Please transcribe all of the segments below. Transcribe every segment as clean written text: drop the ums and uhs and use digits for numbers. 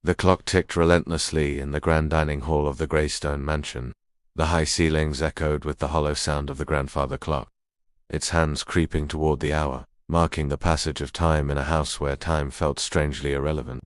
The clock ticked relentlessly in the grand dining hall of the Greystone mansion. The high ceilings echoed with the hollow sound of the grandfather clock, its hands creeping toward the hour, marking the passage of time in a house where time felt strangely irrelevant.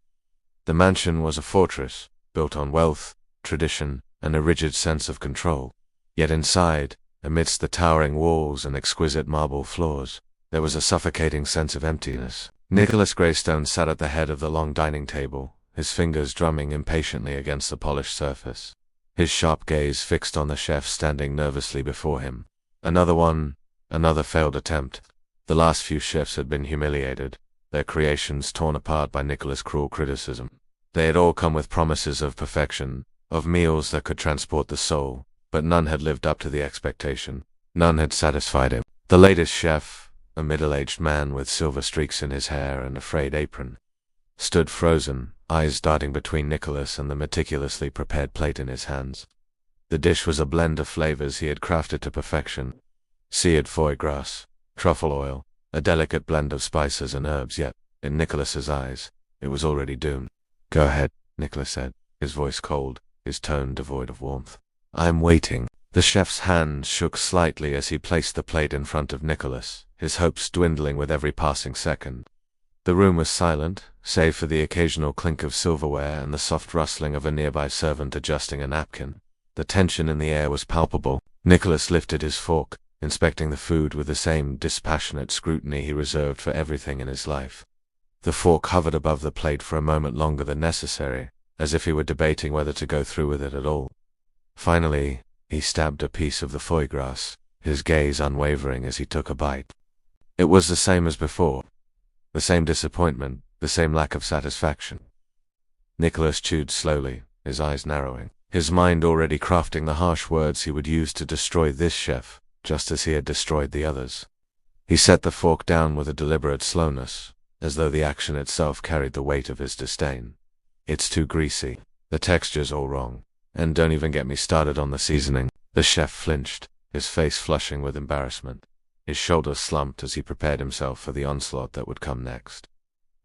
The mansion was a fortress, built on wealth, tradition, and a rigid sense of control. Yet inside, amidst the towering walls and exquisite marble floors, there was a suffocating sense of emptiness. Nicholas Greystone sat at the head of the long dining table, his fingers drumming impatiently against the polished surface, his sharp gaze fixed on the chef standing nervously before him. Another failed attempt. The last few chefs had been humiliated, their creations torn apart by Nicholas' cruel criticism. They had all come with promises of perfection, of meals that could transport the soul, but none had lived up to the expectation. None had satisfied him. The latest chef, a middle-aged man with silver streaks in his hair and a frayed apron, stood frozen, eyes darting between Nicholas and the meticulously prepared plate in his hands. The dish was a blend of flavors he had crafted to perfection. Seared foie gras, truffle oil, a delicate blend of spices and herbs, yet, in Nicholas's eyes, it was already doomed. "Go ahead," Nicholas said, his voice cold, his tone devoid of warmth. "I'm waiting." The chef's hand shook slightly as he placed the plate in front of Nicholas, his hopes dwindling with every passing second. The room was silent, save for the occasional clink of silverware and the soft rustling of a nearby servant adjusting a napkin. The tension in the air was palpable. Nicholas lifted his fork, inspecting the food with the same dispassionate scrutiny he reserved for everything in his life. The fork hovered above the plate for a moment longer than necessary, as if he were debating whether to go through with it at all. Finally, he stabbed a piece of the foie gras, his gaze unwavering as he took a bite. It was the same as before. The same disappointment, the same lack of satisfaction. Nicholas chewed slowly, his eyes narrowing, his mind already crafting the harsh words he would use to destroy this chef, just as he had destroyed the others. He set the fork down with a deliberate slowness, as though the action itself carried the weight of his disdain. "It's too greasy. The texture's all wrong. And don't even get me started on the seasoning." The chef flinched, his face flushing with embarrassment. His shoulders slumped as he prepared himself for the onslaught that would come next.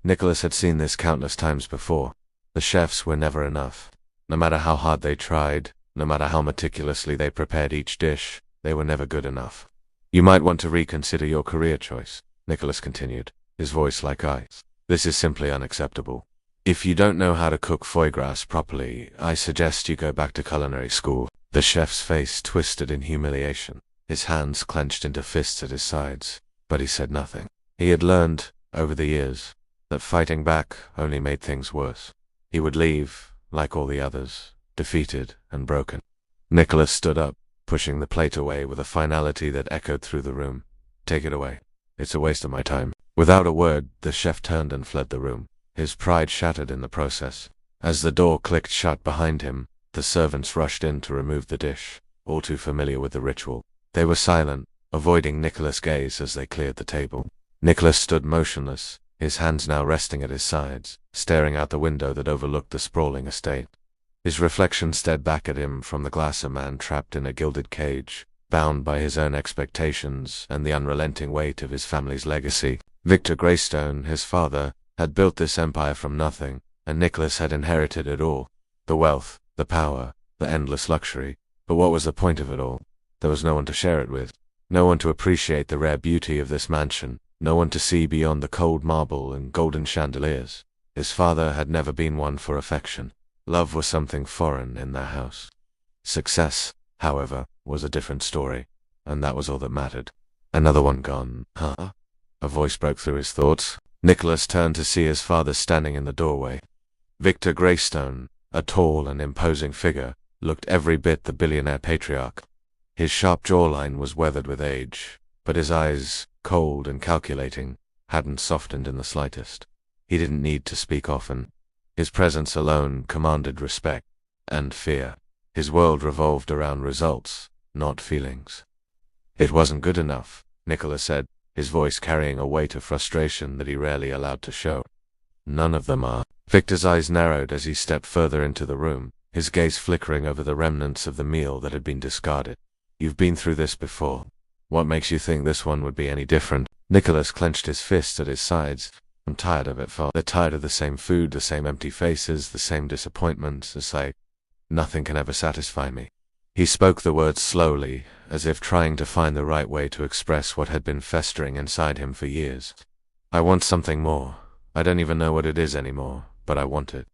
Nicholas had seen this countless times before. The chefs were never enough. No matter how hard they tried, no matter how meticulously they prepared each dish, they were never good enough. "You might want to reconsider your career choice," Nicholas continued, his voice like ice. "This is simply unacceptable. If you don't know how to cook foie gras properly, I suggest you go back to culinary school." The chef's face twisted in humiliation, his hands clenched into fists at his sides, but he said nothing. He had learned, over the years, that fighting back only made things worse. He would leave, like all the others, defeated and broken. Nicholas stood up, pushing the plate away with a finality that echoed through the room. "Take it away. It's a waste of my time." Without a word, the chef turned and fled the room, his pride shattered in the process. As the door clicked shut behind him, the servants rushed in to remove the dish, all too familiar with the ritual. They were silent, avoiding Nicholas' gaze as they cleared the table. Nicholas stood motionless, his hands now resting at his sides, staring out the window that overlooked the sprawling estate. His reflection stared back at him from the glass, a man trapped in a gilded cage, bound by his own expectations and the unrelenting weight of his family's legacy. Victor Greystone, his father, had built this empire from nothing, and Nicholas had inherited it all. The wealth, the power, the endless luxury. But what was the point of it all? There was no one to share it with. No one to appreciate the rare beauty of this mansion. No one to see beyond the cold marble and golden chandeliers. His father had never been one for affection. Love was something foreign in their house. Success, however, was a different story, and that was all that mattered. Another one gone, huh? A voice broke through his thoughts. Nicholas turned to see his father standing in the doorway. Victor Greystone, a tall and imposing figure, looked every bit the billionaire patriarch. His sharp jawline was weathered with age, but his eyes, cold and calculating, hadn't softened in the slightest. He didn't need to speak often. His presence alone commanded respect and fear. His world revolved around results, not feelings. "It wasn't good enough," Nicholas said, his voice carrying a weight of frustration that he rarely allowed to show. "None of them are." Victor's eyes narrowed as he stepped further into the room, his gaze flickering over the remnants of the meal that had been discarded. "You've been through this before. What makes you think this one would be any different?" Nicholas clenched his fists at his sides. I'm tired of it, Father. They're tired of the same food, the same empty faces, the same disappointments. It's like nothing can ever satisfy me. He spoke the words slowly, as if trying to find the right way to express what had been festering inside him for years. I want something more. I don't even know what it is anymore, but I want it.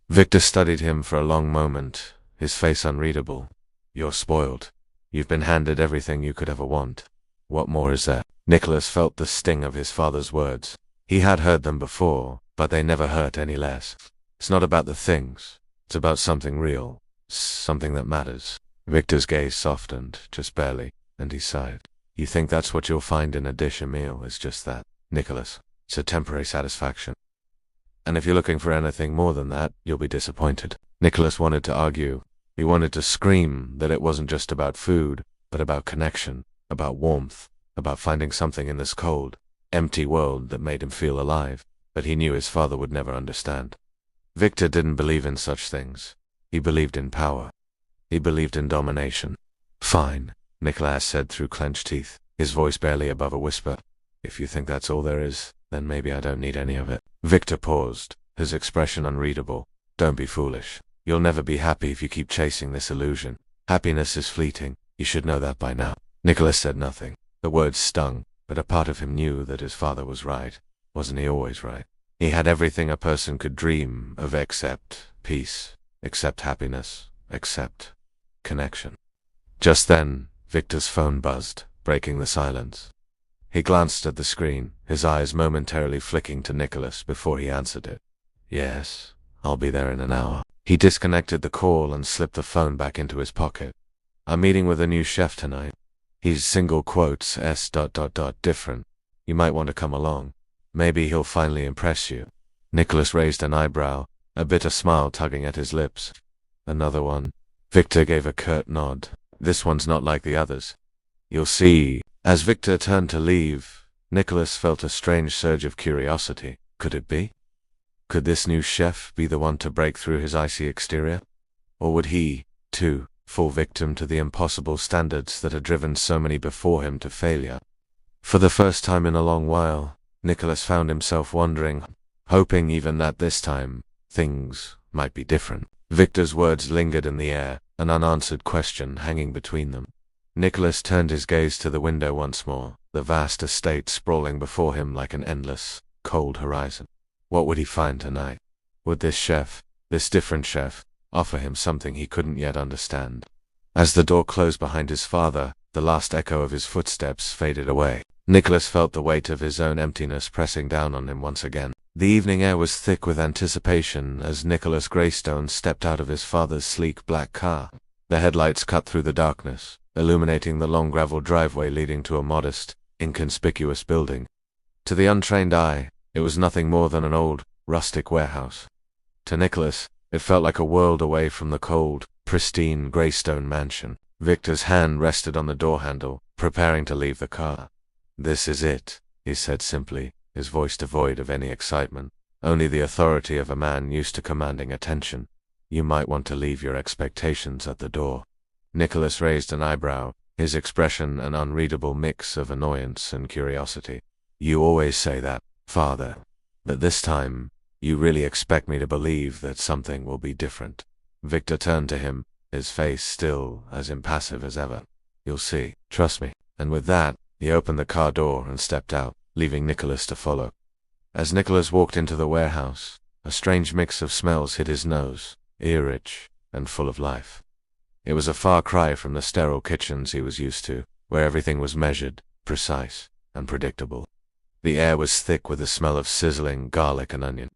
Victor studied him for a long moment, his face unreadable. You're spoiled. You've been handed everything you could ever want. What more is there? Nicholas felt the sting of his father's words. He had heard them before, but they never hurt any less. It's not about the things. It's about something real. Something that matters. Victor's gaze softened, just barely, and he sighed. You think that's what you'll find in a dish a meal, is just that, Nicholas. It's a temporary satisfaction. And if you're looking for anything more than that, you'll be disappointed. Nicholas wanted to argue. He wanted to scream that it wasn't just about food, but about connection, about warmth, about finding something in this cold, empty world that made him feel alive. But he knew his father would never understand. Victor didn't believe in such things. He believed in power. He believed in domination. Fine, Nicholas said through clenched teeth, his voice barely above a whisper. If you think that's all there is, then maybe I don't need any of it. Victor paused, his expression unreadable. Don't be foolish. You'll never be happy if you keep chasing this illusion. Happiness is fleeting. You should know that by now. Nicholas said nothing. The words stung, but a part of him knew that his father was right. Wasn't he always right? He had everything a person could dream of except peace, except happiness, except connection. Just then, Victor's phone buzzed, breaking the silence. He glanced at the screen, his eyes momentarily flicking to Nicholas before he answered it. Yes, I'll be there in an hour. He disconnected the call and slipped the phone back into his pocket. I'm meeting with a new chef tonight. He's single quotes S. different. You might want to come along. Maybe he'll finally impress you. Nicholas raised an eyebrow, a bitter smile tugging at his lips. Another one. Victor gave a curt nod. This one's not like the others. You'll see. As Victor turned to leave, Nicholas felt a strange surge of curiosity. Could it be? Could this new chef be the one to break through his icy exterior? Or would he, too, fall victim to the impossible standards that had driven so many before him to failure? For the first time in a long while, Nicholas found himself wondering, hoping even that this time, things might be different. Victor's words lingered in the air, an unanswered question hanging between them. Nicholas turned his gaze to the window once more, the vast estate sprawling before him like an endless, cold horizon. What would he find tonight? Would this chef, this different chef, offer him something he couldn't yet understand? As the door closed behind his father, the last echo of his footsteps faded away. Nicholas felt the weight of his own emptiness pressing down on him once again. The evening air was thick with anticipation as Nicholas Greystone stepped out of his father's sleek black car. The headlights cut through the darkness, illuminating the long gravel driveway leading to a modest, inconspicuous building. To the untrained eye, it was nothing more than an old, rustic warehouse. To Nicholas, it felt like a world away from the cold, pristine Greystone mansion. Victor's hand rested on the door handle, preparing to leave the car. This is it, he said simply, his voice devoid of any excitement, only the authority of a man used to commanding attention. You might want to leave your expectations at the door. Nicholas raised an eyebrow, his expression an unreadable mix of annoyance and curiosity. You always say that, Father, but this time, you really expect me to believe that something will be different. Victor turned to him, his face still as impassive as ever. You'll see, trust me. And with that, he opened the car door and stepped out, leaving Nicholas to follow. As Nicholas walked into the warehouse, a strange mix of smells hit his nose, ear-rich and full of life. It was a far cry from the sterile kitchens he was used to, where everything was measured, precise, and predictable. The air was thick with the smell of sizzling garlic and onion,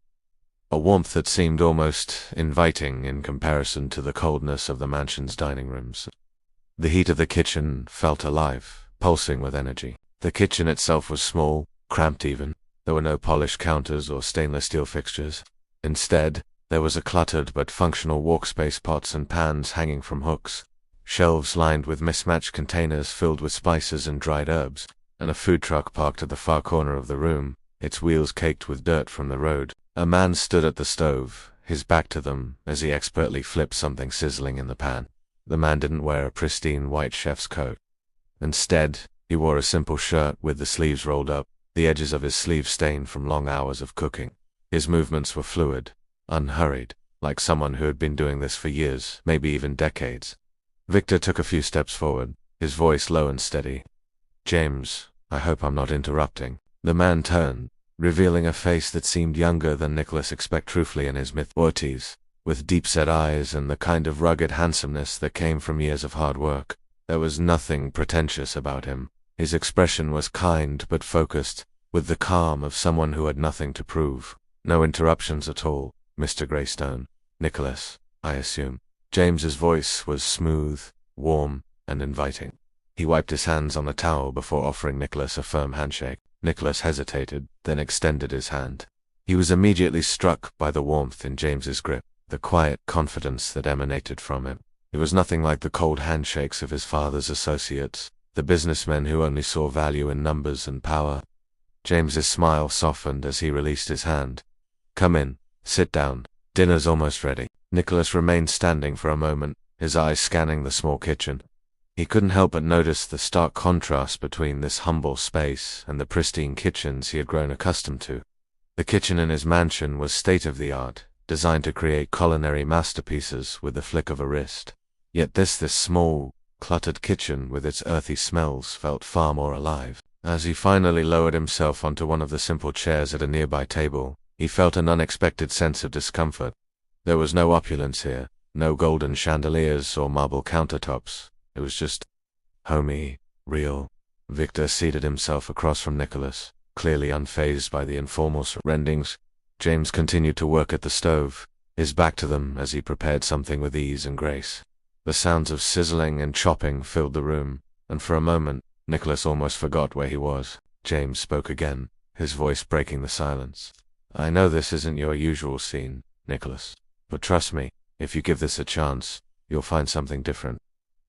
a warmth that seemed almost inviting in comparison to the coldness of the mansion's dining rooms. The heat of the kitchen felt alive, pulsing with energy. The kitchen itself was small, cramped even. There were no polished counters or stainless steel fixtures. Instead, there was a cluttered but functional workspace, pots and pans hanging from hooks, shelves lined with mismatched containers filled with spices and dried herbs, and a food truck parked at the far corner of the room, its wheels caked with dirt from the road. A man stood at the stove, his back to them, as he expertly flipped something sizzling in the pan. The man didn't wear a pristine white chef's coat. Instead, he wore a simple shirt with the sleeves rolled up, the edges of his sleeves stained from long hours of cooking. His movements were fluid, unhurried, like someone who had been doing this for years, maybe even decades. Victor took a few steps forward, his voice low and steady. "James, I hope I'm not interrupting." The man turned, revealing a face that seemed younger than Nicholas expected, truthfully in his mid-40s, with deep-set eyes and the kind of rugged handsomeness that came from years of hard work. There was nothing pretentious about him. His expression was kind but focused, with the calm of someone who had nothing to prove. "No interruptions at all, Mr. Greystone. Nicholas, I assume." James's voice was smooth, warm, and inviting. He wiped his hands on a towel before offering Nicholas a firm handshake. Nicholas hesitated, then extended his hand. He was immediately struck by the warmth in James's grip, the quiet confidence that emanated from him. It was nothing like the cold handshakes of his father's associates, the businessmen who only saw value in numbers and power. James's smile softened as he released his hand. "Come in, sit down. Dinner's almost ready." Nicholas remained standing for a moment, his eyes scanning the small kitchen. He couldn't help but notice the stark contrast between this humble space and the pristine kitchens he had grown accustomed to. The kitchen in his mansion was state-of-the-art, designed to create culinary masterpieces with the flick of a wrist. Yet this small, cluttered kitchen with its earthy smells felt far more alive. As he finally lowered himself onto one of the simple chairs at a nearby table, he felt an unexpected sense of discomfort. There was no opulence here, no golden chandeliers or marble countertops. It was just homey, real. Victor seated himself across from Nicholas, clearly unfazed by the informal surroundings. James continued to work at the stove, his back to them as he prepared something with ease and grace. The sounds of sizzling and chopping filled the room, and for a moment, Nicholas almost forgot where he was. James spoke again, his voice breaking the silence. "I know this isn't your usual scene, Nicholas, but trust me, if you give this a chance, you'll find something different."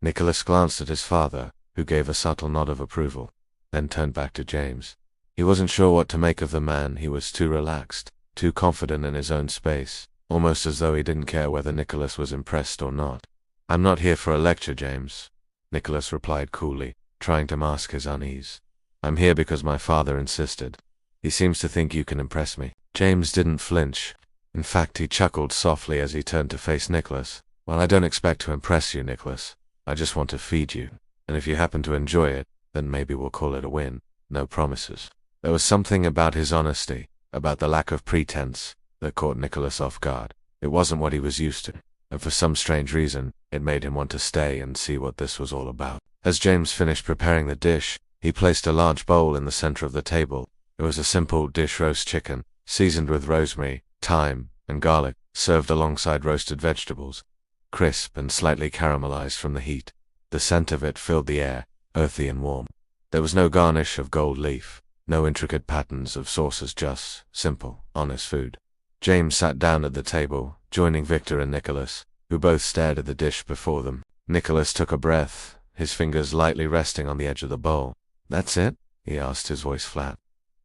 Nicholas glanced at his father, who gave a subtle nod of approval, then turned back to James. He wasn't sure what to make of the man. He was too relaxed, too confident in his own space, almost as though he didn't care whether Nicholas was impressed or not. "I'm not here for a lecture, James," Nicholas replied coolly, trying to mask his unease. "I'm here because my father insisted. He seems to think you can impress me." James didn't flinch. In fact, he chuckled softly as he turned to face Nicholas. "Well, I don't expect to impress you, Nicholas. I just want to feed you, and if you happen to enjoy it, then maybe we'll call it a win. No promises." There was something about his honesty, about the lack of pretense, that caught Nicholas off guard. It wasn't what he was used to, and for some strange reason, it made him want to stay and see what this was all about. As James finished preparing the dish, he placed a large bowl in the center of the table. It was a simple dish roast chicken, seasoned with rosemary, thyme, and garlic, served alongside roasted vegetables, crisp and slightly caramelized from the heat. The scent of it filled the air, earthy and warm. There was no garnish of gold leaf, no intricate patterns of sauces, just simple, honest food. James sat down at the table, joining Victor and Nicholas, who both stared at the dish before them. Nicholas took a breath, his fingers lightly resting on the edge of the bowl. "That's it?" he asked, his voice flat.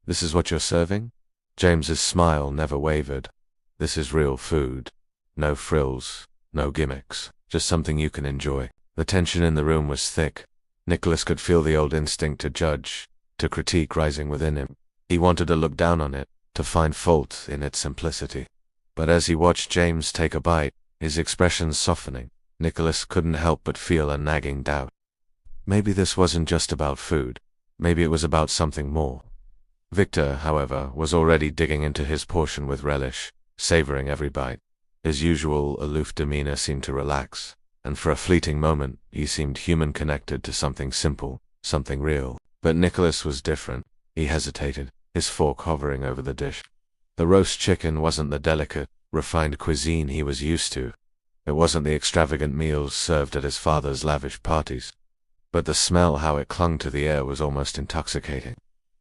"This is what you're serving?" James's smile never wavered. "This is real food. No frills, no gimmicks, just something you can enjoy." The tension in the room was thick. Nicholas could feel the old instinct to judge, to critique rising within him. He wanted to look down on it, to find fault in its simplicity. But as he watched James take a bite, his expression softening, Nicholas couldn't help but feel a nagging doubt. Maybe this wasn't just about food. Maybe it was about something more. Victor, however, was already digging into his portion with relish, savoring every bite. His usual aloof demeanor seemed to relax, and for a fleeting moment, he seemed human, connected to something simple, something real. But Nicholas was different. He hesitated, his fork hovering over the dish. The roast chicken wasn't the delicate, refined cuisine he was used to. It wasn't the extravagant meals served at his father's lavish parties. But the smell, how it clung to the air, was almost intoxicating.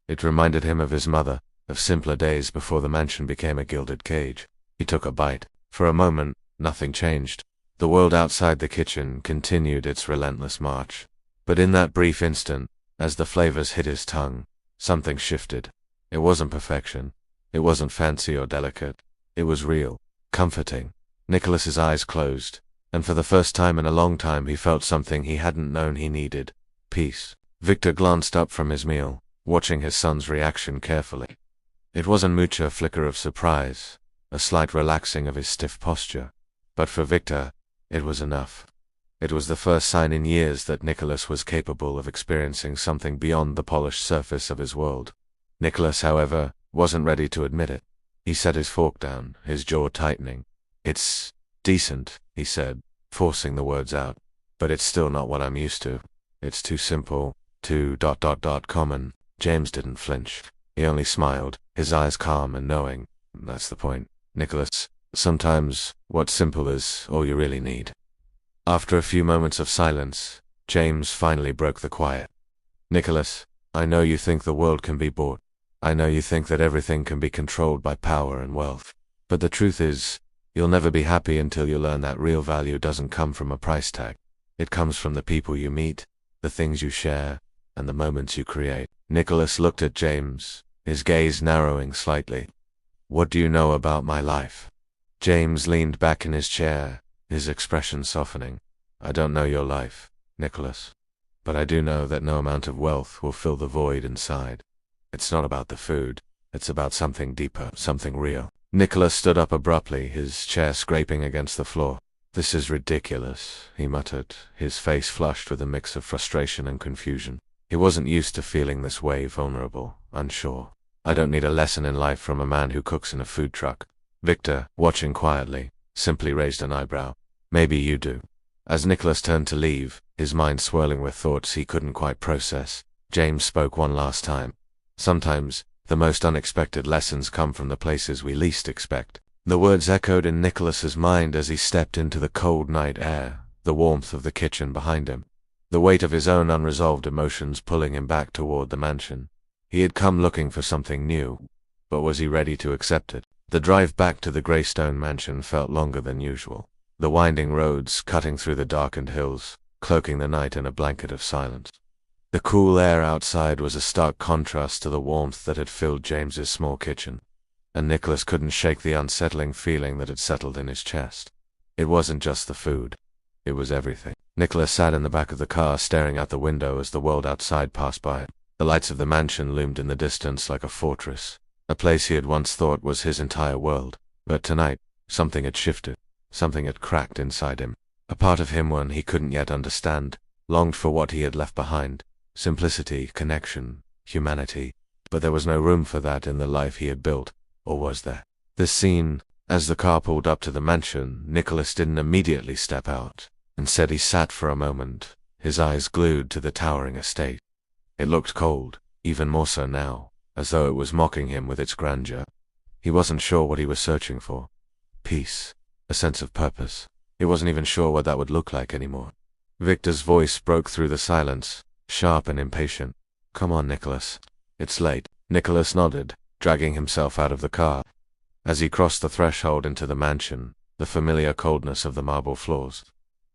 It reminded him of his mother, of simpler days before the mansion became a gilded cage. He took a bite. For a moment, nothing changed. The world outside the kitchen continued its relentless march. But in that brief instant, as the flavors hit his tongue, something shifted. It wasn't perfection. It wasn't fancy or delicate. It was real, comforting. Nicholas's eyes closed, and for the first time in a long time he felt something he hadn't known he needed: peace. Victor glanced up from his meal, watching his son's reaction carefully. It wasn't much a flicker of surprise, a slight relaxing of his stiff posture. But for Victor, it was enough. It was the first sign in years that Nicholas was capable of experiencing something beyond the polished surface of his world. Nicholas, however, wasn't ready to admit it. He set his fork down, his jaw tightening. "It's decent," he said, forcing the words out. "But it's still not what I'm used to. It's too simple, too common." James didn't flinch. He only smiled, his eyes calm and knowing. "That's the point, Nicholas. Sometimes what's simple is all you really need." After a few moments of silence, James finally broke the quiet. "Nicholas, I know you think the world can be bought. I know you think that everything can be controlled by power and wealth. But the truth is, you'll never be happy until you learn that real value doesn't come from a price tag. It comes from the people you meet, the things you share, and the moments you create." Nicholas looked at James, his gaze narrowing slightly. "What do you know about my life?" James leaned back in his chair, his expression softening. "I don't know your life, Nicholas. But I do know that no amount of wealth will fill the void inside. It's not about the food. It's about something deeper, something real." Nicholas stood up abruptly, his chair scraping against the floor. "This is ridiculous," he muttered, his face flushed with a mix of frustration and confusion. He wasn't used to feeling this way, vulnerable, unsure. "I don't need a lesson in life from a man who cooks in a food truck." Victor, watching quietly, simply raised an eyebrow. "Maybe you do." As Nicholas turned to leave, his mind swirling with thoughts he couldn't quite process, James spoke one last time. "Sometimes, the most unexpected lessons come from the places we least expect." The words echoed in Nicholas's mind as he stepped into the cold night air, the warmth of the kitchen behind him, the weight of his own unresolved emotions pulling him back toward the mansion. He had come looking for something new, but was he ready to accept it? The drive back to the Greystone mansion felt longer than usual. The winding roads cutting through the darkened hills, cloaking the night in a blanket of silence. The cool air outside was a stark contrast to the warmth that had filled James's small kitchen, and Nicholas couldn't shake the unsettling feeling that had settled in his chest. It wasn't just the food. It was everything. Nicholas sat in the back of the car staring out the window as the world outside passed by. The lights of the mansion loomed in the distance like a fortress, a place he had once thought was his entire world. But tonight, something had shifted. Something had cracked inside him. A part of him, one he couldn't yet understand, longed for what he had left behind. Simplicity, connection, humanity. But there was no room for that in the life he had built, or was there? This scene, as the car pulled up to the mansion, Nicholas didn't immediately step out. Instead he sat for a moment, his eyes glued to the towering estate. It looked cold, even more so now, as though it was mocking him with its grandeur. He wasn't sure what he was searching for. Peace. A sense of purpose. He wasn't even sure what that would look like anymore. Victor's voice broke through the silence, sharp and impatient. "Come on, Nicholas. It's late." Nicholas nodded, dragging himself out of the car. As he crossed the threshold into the mansion, the familiar coldness of the marble floors,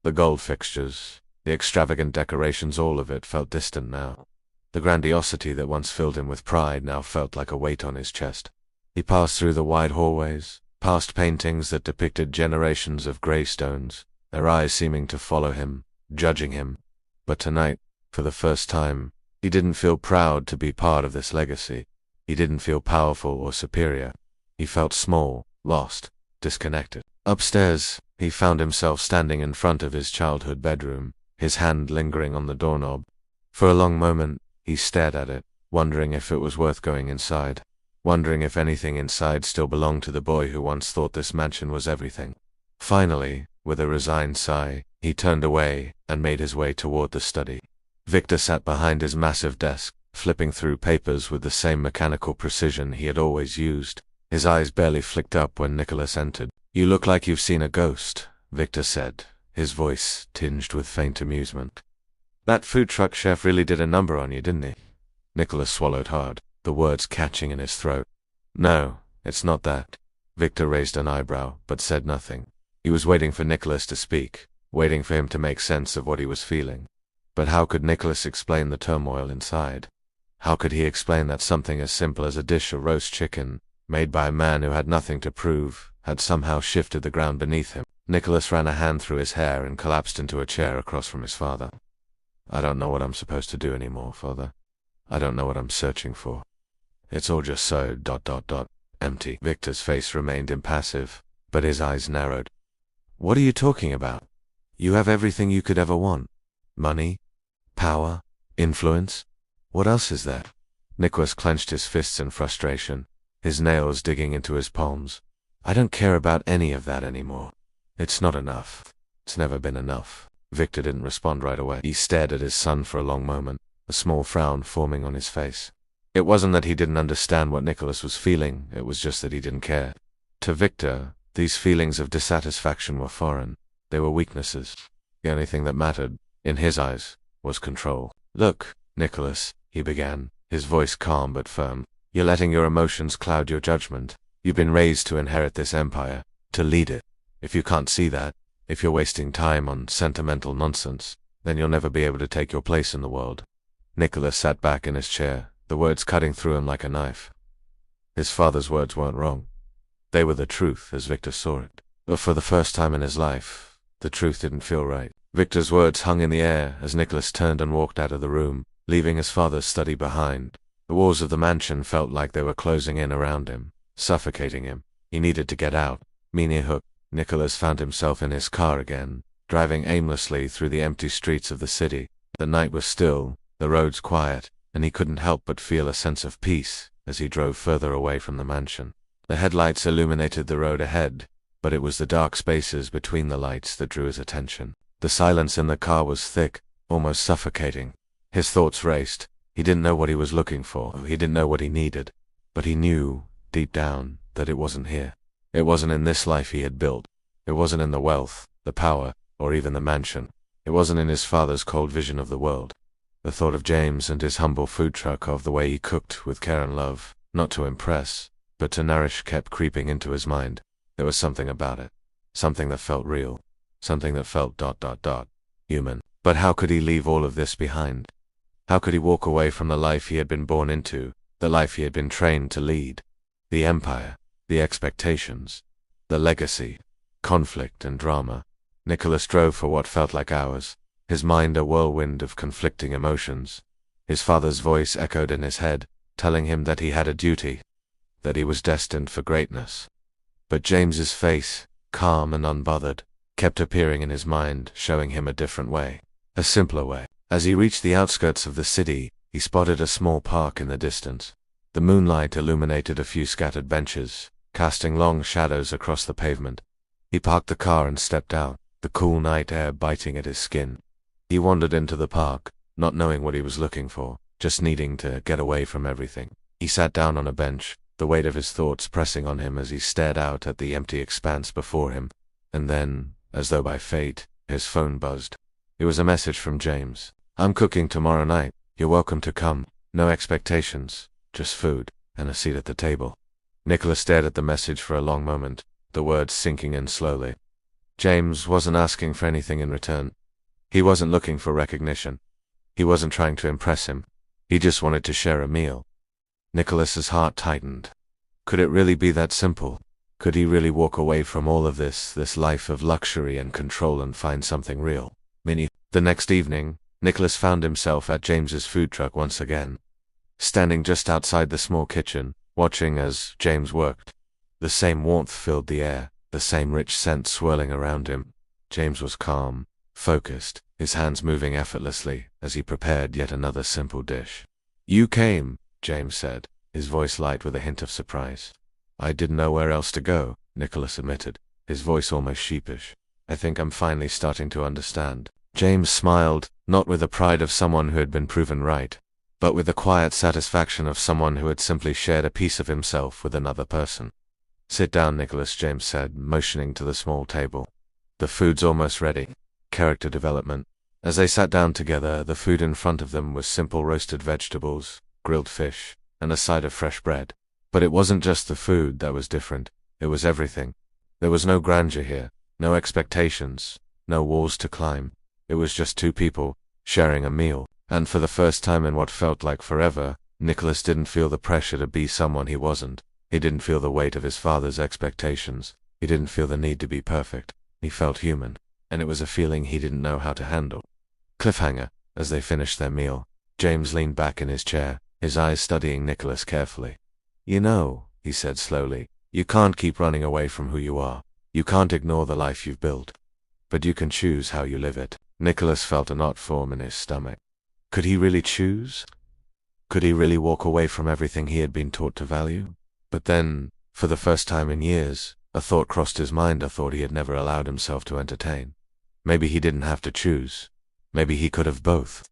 the gold fixtures, the extravagant decorations, all of it felt distant now. The grandiosity that once filled him with pride now felt like a weight on his chest. He passed through the wide hallways, past paintings that depicted generations of Greystones, their eyes seeming to follow him, judging him. But tonight, for the first time, he didn't feel proud to be part of this legacy. He didn't feel powerful or superior. He felt small, lost, disconnected. Upstairs, he found himself standing in front of his childhood bedroom, his hand lingering on the doorknob. For a long moment, he stared at it, wondering if it was worth going inside. Wondering if anything inside still belonged to the boy who once thought this mansion was everything. Finally, with a resigned sigh, he turned away and made his way toward the study. Victor sat behind his massive desk, flipping through papers with the same mechanical precision he had always used. His eyes barely flicked up when Nicholas entered. "You look like you've seen a ghost," Victor said, his voice tinged with faint amusement. "That food truck chef really did a number on you, didn't he?" Nicholas swallowed hard, the words catching in his throat. "No, it's not that." Victor raised an eyebrow, but said nothing. He was waiting for Nicholas to speak, waiting for him to make sense of what he was feeling. But how could Nicholas explain the turmoil inside? How could he explain that something as simple as a dish of roast chicken, made by a man who had nothing to prove, had somehow shifted the ground beneath him? Nicholas ran a hand through his hair and collapsed into a chair across from his father. "I don't know what I'm supposed to do anymore, Father. I don't know what I'm searching for. It's all just so ... empty. Victor's face remained impassive, but his eyes narrowed. What are you talking about? You have everything you could ever want. Money, power, influence. What else is there? Nicholas clenched his fists in frustration, his nails digging into his palms. I don't care about any of that anymore. It's not enough. It's never been enough. Victor didn't respond right away. He stared at his son for a long moment, a small frown forming on his face. It wasn't that he didn't understand what Nicholas was feeling, it was just that he didn't care. To Victor, these feelings of dissatisfaction were foreign. They were weaknesses. The only thing that mattered, in his eyes, was control. Look, Nicholas, he began, his voice calm but firm. You're letting your emotions cloud your judgment. You've been raised to inherit this empire, to lead it. If you can't see that, if you're wasting time on sentimental nonsense, then you'll never be able to take your place in the world. Nicholas sat back in his chair, the words cutting through him like a knife. His father's words weren't wrong. They were the truth, as Victor saw it. But for the first time in his life, the truth didn't feel right. Victor's words hung in the air as Nicholas turned and walked out of the room, leaving his father's study behind. The walls of the mansion felt like they were closing in around him, suffocating him. He needed to get out. Nicholas found himself in his car again, driving aimlessly through the empty streets of the city. The night was still, the roads quiet, and he couldn't help but feel a sense of peace as he drove further away from the mansion. The headlights illuminated the road ahead, but it was the dark spaces between the lights that drew his attention. The silence in the car was thick, almost suffocating. His thoughts raced. He didn't know what he was looking for, he didn't know what he needed, but he knew, deep down, that it wasn't here. It wasn't in this life he had built. It wasn't in the wealth, the power, or even the mansion. It wasn't in his father's cold vision of the world. The thought of James and his humble food truck, of the way he cooked with care and love, not to impress, but to nourish, kept creeping into his mind. There was something about it. Something that felt real. Something that felt ... human. But how could he leave all of this behind? How could he walk away from the life he had been born into, the life he had been trained to lead? The empire, the expectations, the legacy, conflict and drama. Nicholas drove for what felt like hours, his mind a whirlwind of conflicting emotions. His father's voice echoed in his head, telling him that he had a duty, that he was destined for greatness. But James's face, calm and unbothered, kept appearing in his mind, showing him a different way, a simpler way. As he reached the outskirts of the city, he spotted a small park in the distance. The moonlight illuminated a few scattered benches, casting long shadows across the pavement. He parked the car and stepped out, the cool night air biting at his skin. He wandered into the park, not knowing what he was looking for, just needing to get away from everything. He sat down on a bench, the weight of his thoughts pressing on him as he stared out at the empty expanse before him. And then, as though by fate, his phone buzzed. It was a message from James. I'm cooking tomorrow night. You're welcome to come. No expectations, just food, and a seat at the table. Nicholas stared at the message for a long moment, the words sinking in slowly. James wasn't asking for anything in return. He wasn't looking for recognition. He wasn't trying to impress him. He just wanted to share a meal. Nicholas's heart tightened. Could it really be that simple? Could he really walk away from all of this life of luxury and control, and find something real? The next evening, Nicholas found himself at James's food truck once again. Standing just outside the small kitchen, watching as James worked. The same warmth filled the air, the same rich scent swirling around him. James was calm, focused, his hands moving effortlessly as he prepared yet another simple dish. You came, James said, his voice light with a hint of surprise. I didn't know where else to go, Nicholas admitted, his voice almost sheepish. I think I'm finally starting to understand. James smiled, not with the pride of someone who had been proven right, but with the quiet satisfaction of someone who had simply shared a piece of himself with another person. Sit down, Nicholas, James said, motioning to the small table. The food's almost ready. Character development. As they sat down together, the food in front of them was simple roasted vegetables, grilled fish, and a side of fresh bread. But it wasn't just the food that was different, it was everything. There was no grandeur here, no expectations, no walls to climb. It was just two people, sharing a meal, and for the first time in what felt like forever, Nicholas didn't feel the pressure to be someone he wasn't. He didn't feel the weight of his father's expectations. He didn't feel the need to be perfect. He felt human, and it was a feeling he didn't know how to handle. Cliffhanger. As they finished their meal, James leaned back in his chair, his eyes studying Nicholas carefully. You know, he said slowly, you can't keep running away from who you are. You can't ignore the life you've built. But you can choose how you live it. Nicholas felt a knot form in his stomach. Could he really choose? Could he really walk away from everything he had been taught to value? But then, for the first time in years, a thought crossed his mind, a thought he had never allowed himself to entertain. Maybe he didn't have to choose. Maybe he could have both.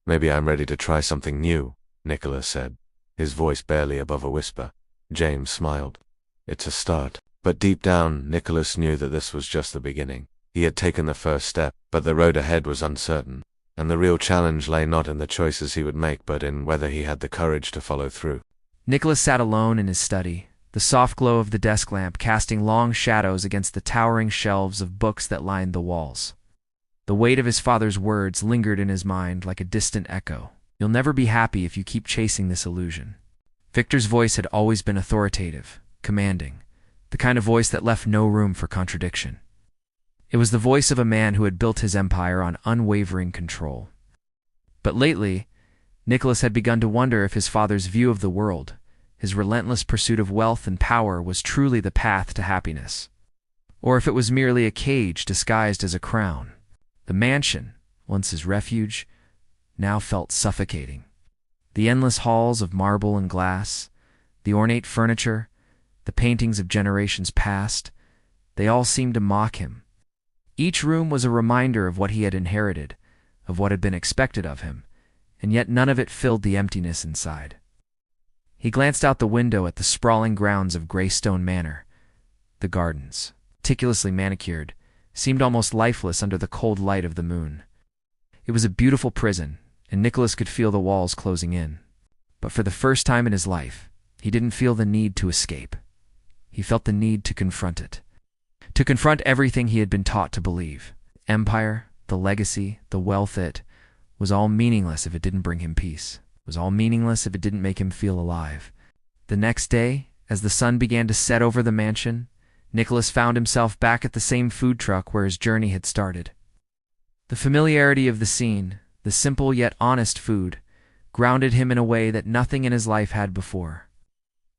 Maybe I'm ready to try something new, Nicholas said, his voice barely above a whisper. James smiled. It's a start. But deep down, Nicholas knew that this was just the beginning. He had taken the first step, but the road ahead was uncertain, and the real challenge lay not in the choices he would make, but in whether he had the courage to follow through. Nicholas sat alone in his study, the soft glow of the desk lamp casting long shadows against the towering shelves of books that lined the walls. The weight of his father's words lingered in his mind like a distant echo. You'll never be happy if you keep chasing this illusion. Victor's voice had always been authoritative, commanding, the kind of voice that left no room for contradiction. It was the voice of a man who had built his empire on unwavering control. But lately, Nicholas had begun to wonder if his father's view of the world, his relentless pursuit of wealth and power, was truly the path to happiness, or if it was merely a cage disguised as a crown. The mansion, once his refuge, now felt suffocating. The endless halls of marble and glass, the ornate furniture, the paintings of generations past, they all seemed to mock him. Each room was a reminder of what he had inherited, of what had been expected of him, and yet none of it filled the emptiness inside. He glanced out the window at the sprawling grounds of Greystone Manor. The gardens, meticulously manicured, seemed almost lifeless under the cold light of the moon. It was a beautiful prison, and Nicholas could feel the walls closing in. But for the first time in his life, he didn't feel the need to escape. He felt the need to confront it. To confront everything he had been taught to believe. Empire, the legacy, the wealth, it was all meaningless if it didn't bring him peace. It was all meaningless if it didn't make him feel alive. The next day, as the sun began to set over the mansion, Nicholas found himself back at the same food truck where his journey had started. The familiarity of the scene, the simple yet honest food, grounded him in a way that nothing in his life had before.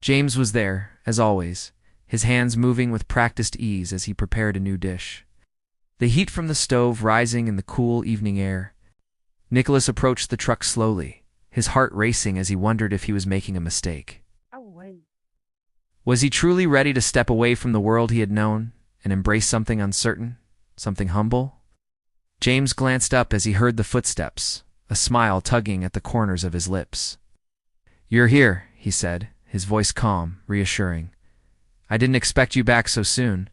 James was there, as always, his hands moving with practiced ease as he prepared a new dish. The heat from the stove rising in the cool evening air. Nicholas approached the truck slowly, his heart racing as he wondered if he was making a mistake. Was he truly ready to step away from the world he had known and embrace something uncertain, something humble? James glanced up as he heard the footsteps, a smile tugging at the corners of his lips. "You're here," he said, his voice calm, reassuring. "I didn't expect you back so soon."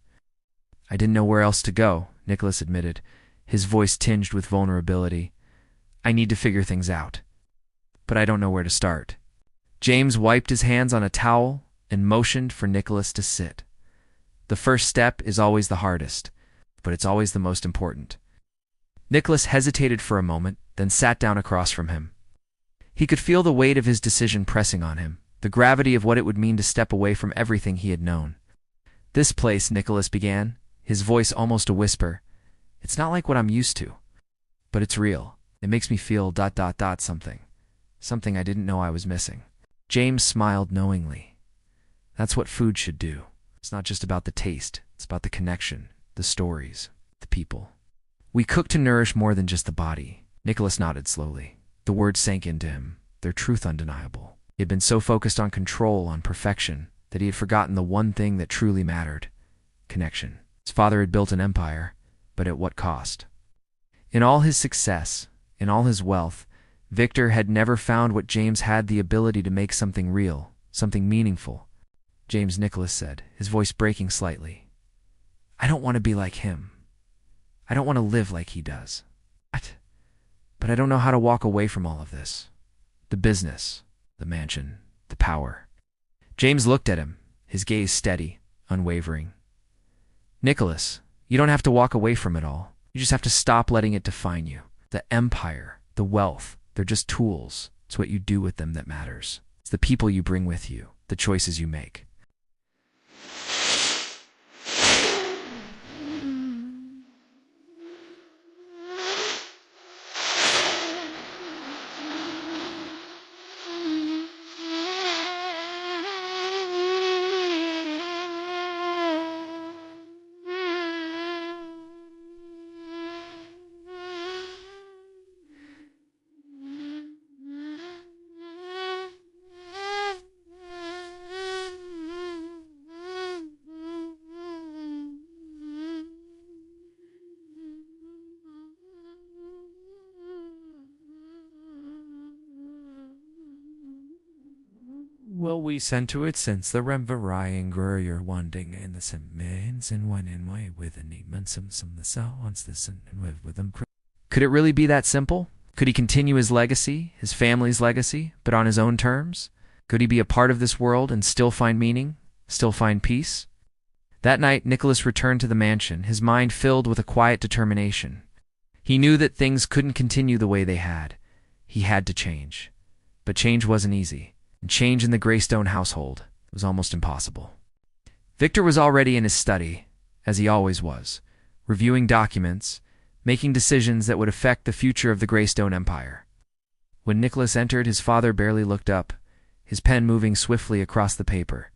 "I didn't know where else to go," Nicholas admitted, his voice tinged with vulnerability. "I need to figure things out. But I don't know where to start." James wiped his hands on a towel and motioned for Nicholas to sit. The first step is always the hardest, but it's always the most important. Nicholas hesitated for a moment, then sat down across from him. He could feel the weight of his decision pressing on him, the gravity of what it would mean to step away from everything he had known. "This place," Nicholas began, his voice almost a whisper, "it's not like what I'm used to. But it's real. It makes me feel ... something I didn't know I was missing." James smiled knowingly. That's what food should do. It's not just about the taste. It's about the connection, the stories, the people. "We cook to nourish more than just the body." Nicholas nodded slowly. The words sank into him, their truth undeniable. He had been so focused on control, on perfection, that he had forgotten the one thing that truly mattered: connection. His father had built an empire, but at what cost? In all his success, in all his wealth, Victor had never found what James had: the ability to make something real, something meaningful. "James," Nicholas said, his voice breaking slightly, "I don't want to be like him. I don't want to live like he does. But I don't know how to walk away from all of this. The business, the mansion, the power." James looked at him, his gaze steady, unwavering. "Nicholas, you don't have to walk away from it all. You just have to stop letting it define you. The empire, the wealth, they're just tools. It's what you do with them that matters. It's the people you bring with you, the choices you make." Will we send to it since the remvarying you're wanting in the simmins and one in way with an even some the cell wants this and with them. Could it really be that simple? Could he continue his legacy, his family's legacy, but on his own terms? Could he be a part of this world and still find meaning, still find peace? That night, Nicholas returned to the mansion, his mind filled with a quiet determination. He knew that things couldn't continue the way they had. He had to change. But change wasn't easy, and change in the Greystone household was almost impossible. Victor was already in his study, as he always was, reviewing documents, making decisions that would affect the future of the Greystone Empire. When Nicholas entered, his father barely looked up, his pen moving swiftly across the paper.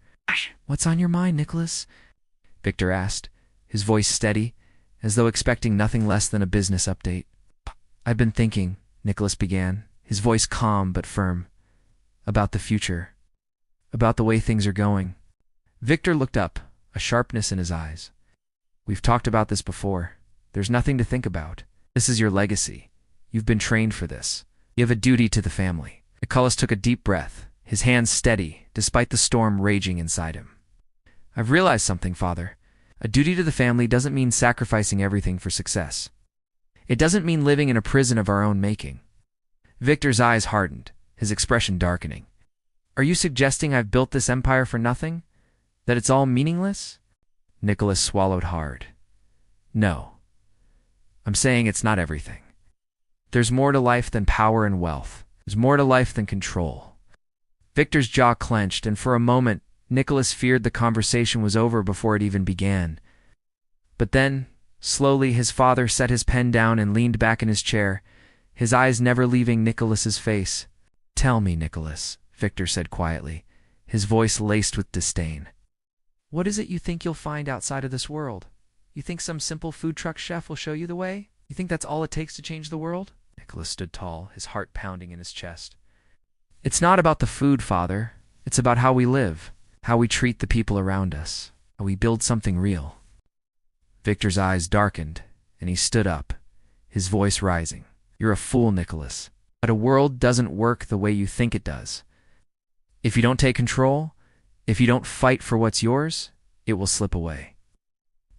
"What's on your mind, Nicholas?" Victor asked, his voice steady, as though expecting nothing less than a business update. "I've been thinking," Nicholas began, his voice calm but firm, "about the future, about the way things are going." Victor looked up, a sharpness in his eyes. "We've talked about this before. There's nothing to think about. This is your legacy. You've been trained for this. You have a duty to the family." Nicholas took a deep breath, his hands steady, despite the storm raging inside him. "I've realized something, Father. A duty to the family doesn't mean sacrificing everything for success. It doesn't mean living in a prison of our own making." Victor's eyes hardened, his expression darkening. "Are you suggesting I've built this empire for nothing? That it's all meaningless?" Nicholas swallowed hard. "No. I'm saying it's not everything. There's more to life than power and wealth. There's more to life than control." Victor's jaw clenched, and for a moment, Nicholas feared the conversation was over before it even began. But then, slowly, his father set his pen down and leaned back in his chair, his eyes never leaving Nicholas's face. "Tell me, Nicholas," Victor said quietly, his voice laced with disdain. "What is it you think you'll find outside of this world? You think some simple food truck chef will show you the way? You think that's all it takes to change the world?" Nicholas stood tall, his heart pounding in his chest. "It's not about the food, Father. It's about how we live, how we treat the people around us, how we build something real." Victor's eyes darkened, and he stood up, his voice rising. "You're a fool, Nicholas. But a world doesn't work the way you think it does. If you don't take control, if you don't fight for what's yours, it will slip away.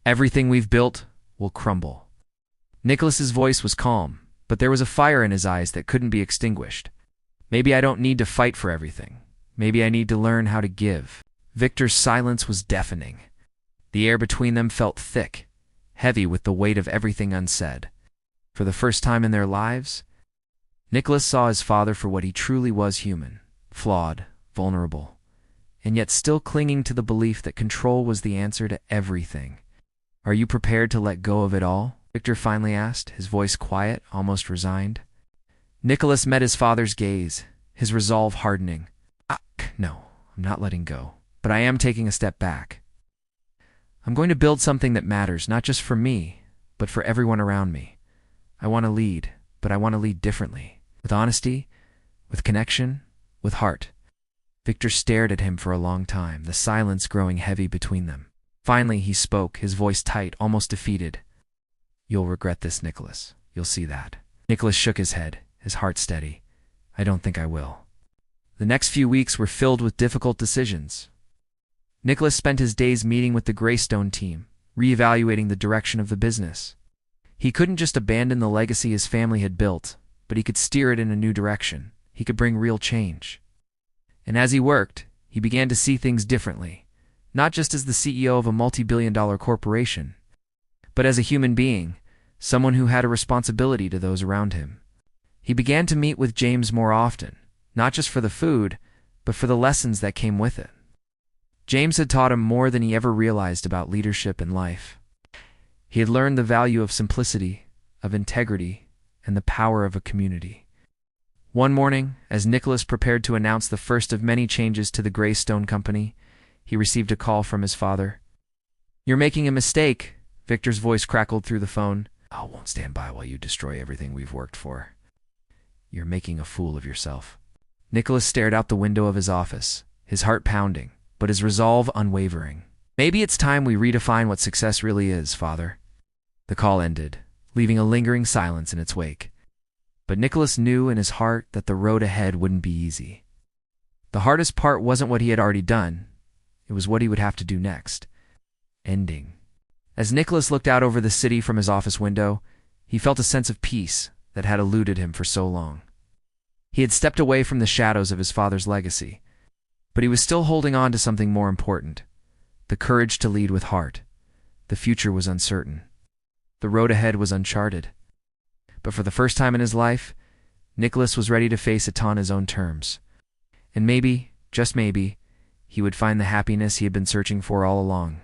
Everything we've built will crumble." Nicholas's voice was calm, but there was a fire in his eyes that couldn't be extinguished. "Maybe I don't need to fight for everything. Maybe I need to learn how to give." Victor's silence was deafening. The air between them felt thick, heavy with the weight of everything unsaid. For the first time in their lives, Nicholas saw his father for what he truly was: human, flawed, vulnerable, and yet still clinging to the belief that control was the answer to everything. "Are you prepared to let go of it all?" Victor finally asked, his voice quiet, almost resigned. Nicholas met his father's gaze, his resolve hardening. No, I'm not letting go, but I am taking a step back. I'm going to build something that matters, not just for me, but for everyone around me. I want to lead, but I want to lead differently, with honesty, with connection, with heart." Victor stared at him for a long time, the silence growing heavy between them. Finally, he spoke, his voice tight, almost defeated. "You'll regret this, Nicholas. You'll see that." Nicholas shook his head, his heart steady. "I don't think I will." The next few weeks were filled with difficult decisions. Nicholas spent his days meeting with the Greystone team, reevaluating the direction of the business. He couldn't just abandon the legacy his family had built, but he could steer it in a new direction. He could bring real change. And as he worked, he began to see things differently, not just as the CEO of a multi-billion-dollar corporation, but as a human being, someone who had a responsibility to those around him. He began to meet with James more often, not just for the food, but for the lessons that came with it. James had taught him more than he ever realized about leadership and life. He had learned the value of simplicity, of integrity, and the power of a community. One morning, as Nicholas prepared to announce the first of many changes to the Greystone Company, he received a call from his father. "You're making a mistake," Victor's voice crackled through the phone. "I won't stand by while you destroy everything we've worked for. You're making a fool of yourself." Nicholas stared out the window of his office, his heart pounding, but his resolve unwavering. "Maybe it's time we redefine what success really is, Father." The call ended, leaving a lingering silence in its wake. But Nicholas knew in his heart that the road ahead wouldn't be easy. The hardest part wasn't what he had already done. It was what he would have to do next. Ending. As Nicholas looked out over the city from his office window, he felt a sense of peace that had eluded him for so long. He had stepped away from the shadows of his father's legacy, but he was still holding on to something more important: the courage to lead with heart. The future was uncertain. The road ahead was uncharted. But for the first time in his life, Nicholas was ready to face it on his own terms. And maybe, just maybe, he would find the happiness he had been searching for all along.